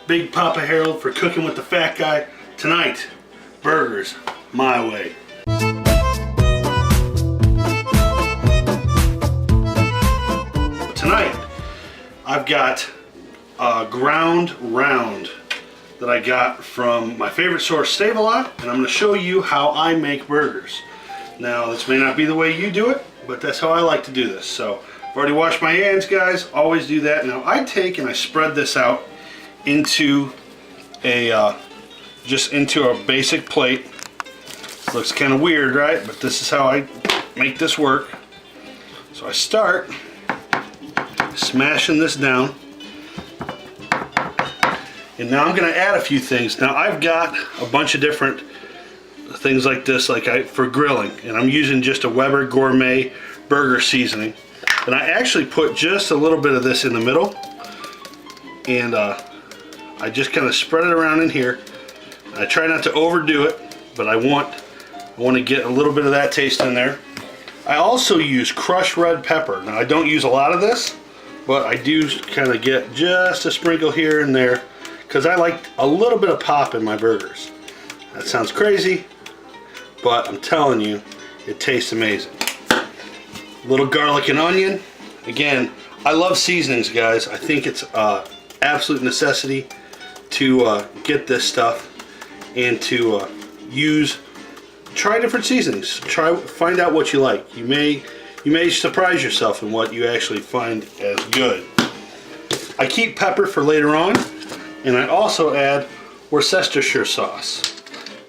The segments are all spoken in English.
Big Poppa Harold for Cooking with the Fat Guy. Tonight, burgers my way. Tonight, I've got a ground round that I got from my favorite source, Save-A-Lot, and I'm going to show you how I make burgers. Now, this may not be the way you do it, but that's how I like to do this. So, I've already washed my hands, guys. Always do that. Now, I take and I spread this out into a just into a basic plate. Looks kind of weird, right? But this is how I make this work. So I start smashing this down, and now I'm going to add a few things. Now I've got a bunch of different things like this, for grilling, and I'm using just a Weber Gourmet burger seasoning, and I actually put just a little bit of this in the middle, and I just kind of spread it around in here. I try not to overdo it, but I want to get a little bit of that taste in there. I also use crushed red pepper. Now I don't use a lot of this, but I do kind of get just a sprinkle here and there because I like a little bit of pop in my burgers. That sounds crazy, but I'm telling you, it tastes amazing. A little garlic and onion. Again, I love seasonings, guys. I think it's absolute necessity to get this stuff and to try different seasonings. Find out what you like. You may surprise yourself in what you actually find as good. I keep pepper for later on, and I also add Worcestershire sauce.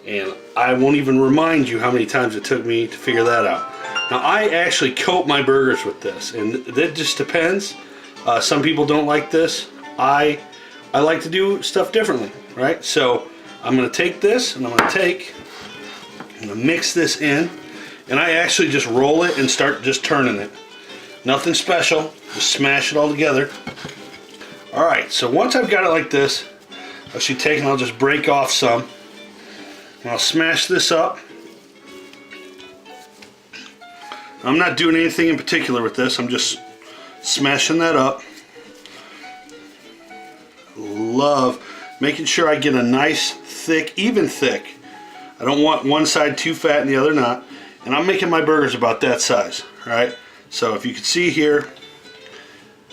And I won't even remind you how many times it took me to figure that out. Now I actually coat my burgers with this, and that just depends. Some people don't like this. I like to do stuff differently, right? So I'm going to take this, and I'm going to mix this in, and I actually just roll it and start just turning it. Nothing special, just smash it all together. Alright, so once I've got it like this, I should take and I'll just break off some, and I'll smash this up. I'm not doing anything in particular with this, I'm just smashing that up. Love making sure I get a nice thick, even thick. I don't want one side too fat and the other not. And I'm making my burgers about that size, right? So if you can see here,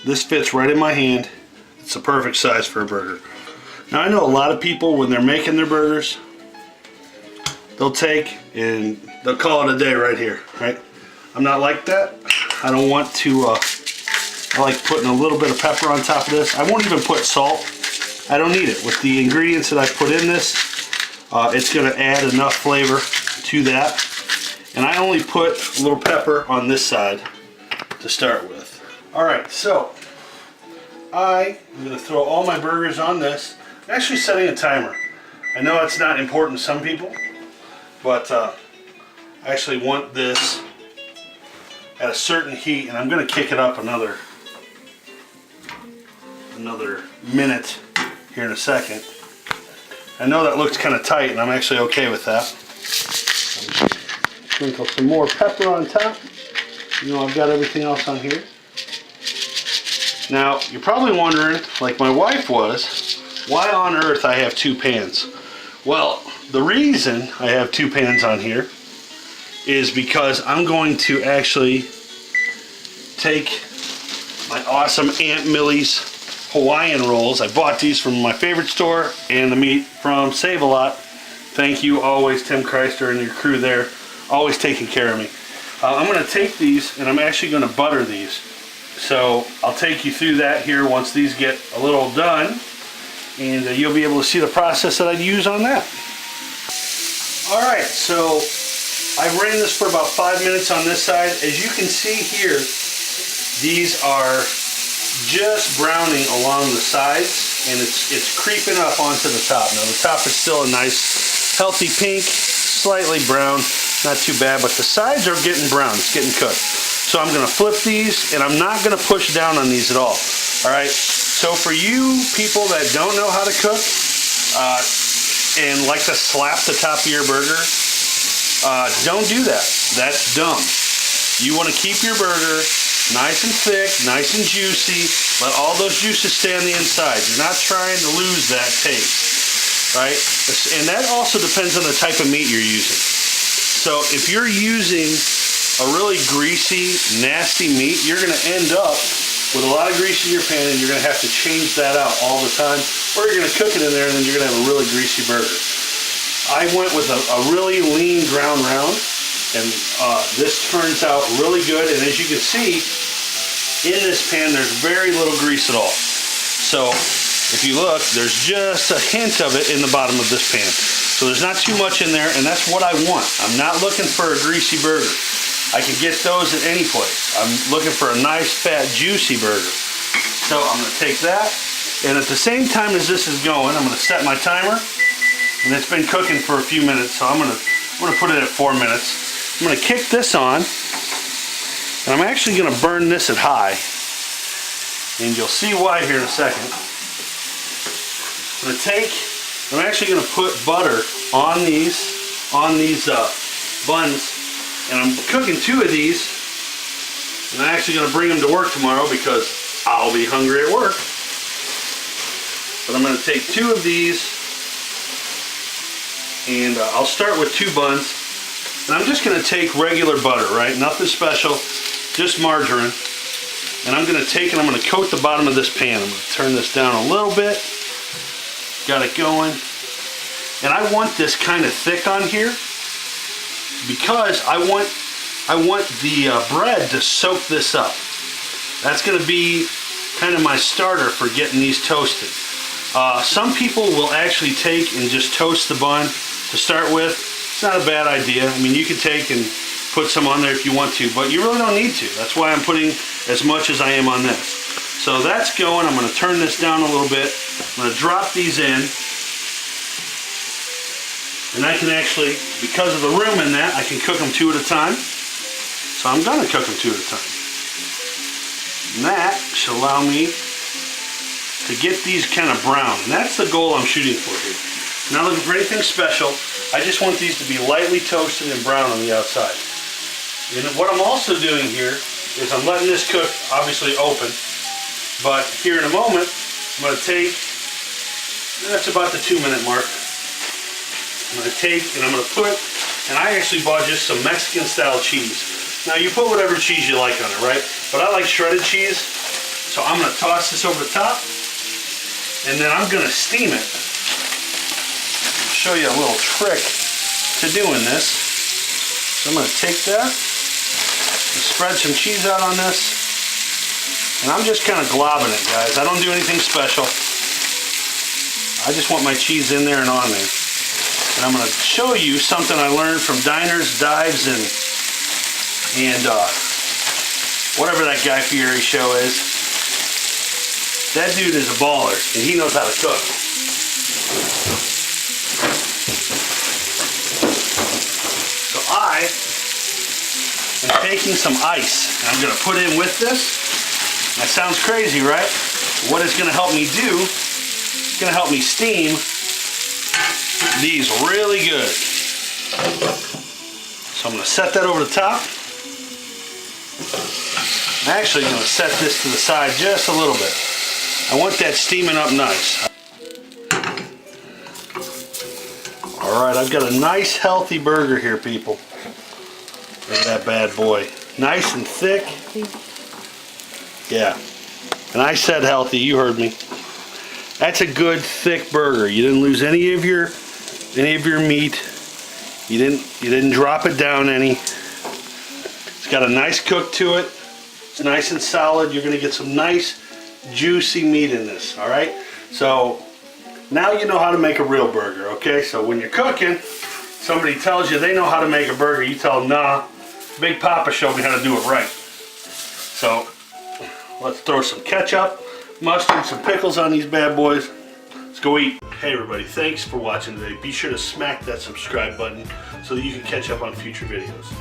this fits right in my hand. It's the perfect size for a burger. Now I know a lot of people, when they're making their burgers, they'll take and they'll call it a day right here, right? I'm not like that. I don't want to, I like putting a little bit of pepper on top of this. I won't even put salt. I don't need it. With the ingredients that I put in this, it's going to add enough flavor to that. And I only put a little pepper on this side to start with. Alright, so I am going to throw all my burgers on this. I'm actually setting a timer. I know it's not important to some people, but I actually want this at a certain heat, and I'm going to kick it up another minute here in a second. I know that looks kind of tight, and I'm actually okay with that. Sprinkle some more pepper on top. You know, I've got everything else on here. Now, you're probably wondering, like my wife was, why on earth I have two pans? Well, the reason I have two pans on here is because I'm going to actually take my awesome Aunt Millie's Hawaiian rolls. I bought these from my favorite store, and the meat from Save-A-Lot. Thank you always, Tim Chrysler and your crew there, always taking care of me. I'm going to take these, and I'm actually going to butter these. So I'll take you through that here once these get a little done, and you'll be able to see the process that I'd use on that. Alright, so I ran this for about 5 minutes on this side. As you can see here, these are just browning along the sides, and it's creeping up onto the top. Now the top is still a nice healthy pink, slightly brown, not too bad, but the sides are getting brown. It's getting cooked. So I'm going to flip these, and I'm not going to push down on these at all. Alright, so for you people that don't know how to cook and like to slap the top of your burger, don't do that. That's dumb. You want to keep your burger Nice and thick, nice and juicy. Let all those juices stay on the inside. You're not trying to lose that taste, right? And that also depends on the type of meat you're using. So if you're using a really greasy, nasty meat, you're gonna end up with a lot of grease in your pan, and you're gonna have to change that out all the time, or you're gonna cook it in there and then you're gonna have a really greasy burger. I went with a really lean ground round, and this turns out really good. And as you can see, in this pan, there's very little grease at all. So if you look, there's just a hint of it in the bottom of this pan. So there's not too much in there, and that's what I want. I'm not looking for a greasy burger. I can get those at any place. I'm looking for a nice, fat, juicy burger. So I'm gonna take that, and at the same time as this is going, I'm gonna set my timer, and it's been cooking for a few minutes, so I'm gonna put it at 4 minutes. I'm gonna kick this on, and I'm actually gonna burn this at high, and you'll see why here in a second. I'm actually gonna put butter on these buns. And I'm cooking 2 of these, and I'm actually going to bring them to work tomorrow because I'll be hungry at work. But I'm going to take 2 of these, and I'll start with 2 buns. And I'm just going to take regular butter, right? Nothing special, just margarine. And I'm going to take and I'm going to coat the bottom of this pan. I'm going to turn this down a little bit. Got it going. And I want this kind of thick on here, because I want the bread to soak this up. That's going to be kind of my starter for getting these toasted. Some people will actually take and just toast the bun to start with. It's not a bad idea. I mean, you can take and put some on there if you want to, but you really don't need to. That's why I'm putting as much as I am on this. So that's going. I'm going to turn this down a little bit. I'm going to drop these in. And I can actually, because of the room in that, I can cook them 2 at a time. So I'm going to cook them 2 at a time. And that should allow me to get these kind of brown. And that's the goal I'm shooting for here. I'm not looking for anything special. I just want these to be lightly toasted and brown on the outside. And what I'm also doing here is I'm letting this cook, obviously open. But here in a moment, I'm going to take, that's about the 2-minute mark. I'm going to take and I'm going to put, and I actually bought just some Mexican style cheese. Now you put whatever cheese you like on it, right? But I like shredded cheese, so I'm going to toss this over the top, and then I'm going to steam it. I'll show you a little trick to doing this. So I'm going to take that and spread some cheese out on this, and I'm just kind of globbing it, guys. I don't do anything special. I just want my cheese in there and on there. And I'm going to show you something I learned from diners, dives, and whatever that Guy Fieri show is. That dude is a baller, and he knows how to cook. So I am taking some ice, and I'm going to put in with this. That sounds crazy, right? What it's going to help me do, it's going to help me steam these really good. So I'm going to set that over the top. I'm actually going to set this to the side just a little bit. I want that steaming up nice. Alright, I've got a nice healthy burger here, people. Look at that bad boy. Nice and thick. Yeah. And I said healthy, you heard me. That's a good thick burger. You didn't lose any of your meat. You didn't drop it down any. It's got a nice cook to it. It's nice and solid. You're going to get some nice juicy meat in this, all right? So now you know how to make a real burger, okay? So when you're cooking, somebody tells you they know how to make a burger, you tell them, nah, Big Poppa showed me how to do it right. So let's throw some ketchup, mustard, some pickles on these bad boys. Let's go eat. Hey everybody, thanks for watching today. Be sure to smack that subscribe button so that you can catch up on future videos.